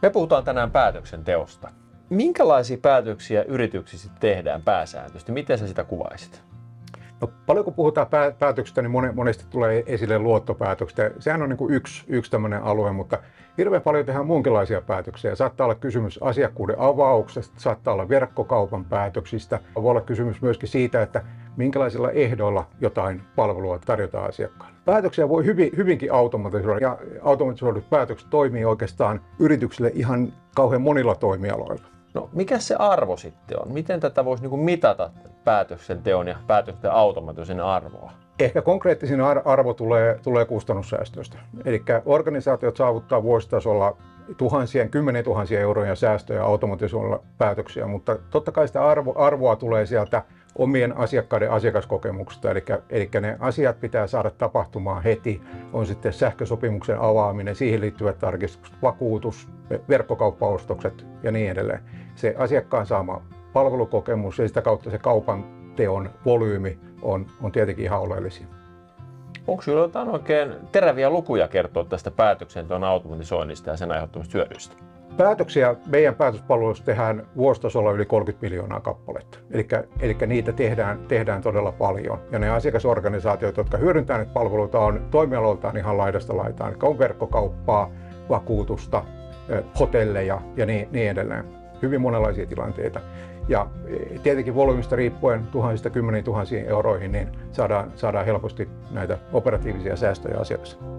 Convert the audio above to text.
Me puhutaan tänään päätöksenteosta. Minkälaisia päätöksiä yrityksissä tehdään pääsääntöisesti? Miten sä sitä kuvaisit? No, paljon kun puhutaan päätöksistä, niin monesti tulee esille luottopäätökset. Sehän on niin kuin yksi tämmöinen alue, mutta hirveän paljon tehdään muunkinlaisia päätöksiä. Saattaa olla kysymys asiakkuuden avauksesta, saattaa olla verkkokaupan päätöksistä. Voi olla kysymys myöskin siitä, että minkälaisilla ehdoilla jotain palvelua tarjotaan asiakkaalle. Päätöksiä voi hyvinkin automatisoida, ja automatisoidut päätökset toimii oikeastaan yrityksille ihan kauhean monilla toimialoilla. No, mikä se arvo sitten on? Miten tätä voisi mitata päätöksenteon ja päätösten automatisoinnin arvoa? Ehkä konkreettisin arvo tulee kustannussäästöistä. Eli organisaatiot saavuttaa vuositasolla kymmenen tuhansia euroja säästöjä automatisoinnilla päätöksiä, mutta totta kai sitä arvoa tulee sieltä omien asiakkaiden asiakaskokemuksesta. Eli ne asiat pitää saada tapahtumaan heti. On sitten sähkösopimuksen avaaminen, siihen liittyvät tarkistukset, vakuutus, verkkokauppaostokset ja niin edelleen. Se asiakkaan saama palvelukokemus ja sitä kautta se kaupan teon volyymi on tietenkin ihan oleellisia. Onko sinulla jotain oikein teräviä lukuja kertoa tästä päätöksenteon automatisoinnista ja sen aiheuttamista hyödyistä? Päätöksiä meidän päätöspalveluissa tehdään vuositasolla yli 30 miljoonaa kappaletta. Eli niitä tehdään todella paljon. Ja ne asiakasorganisaatiot, jotka hyödyntää näitä palveluita, on toimialoiltaan ihan laidasta laitaan. Eli on verkkokauppaa, vakuutusta, hotelleja ja niin edelleen. Hyvin monenlaisia tilanteita. Ja tietenkin volyymista riippuen tuhansista kymmeniin tuhansiin euroihin niin saadaan helposti näitä operatiivisia säästöjä asiakkaille.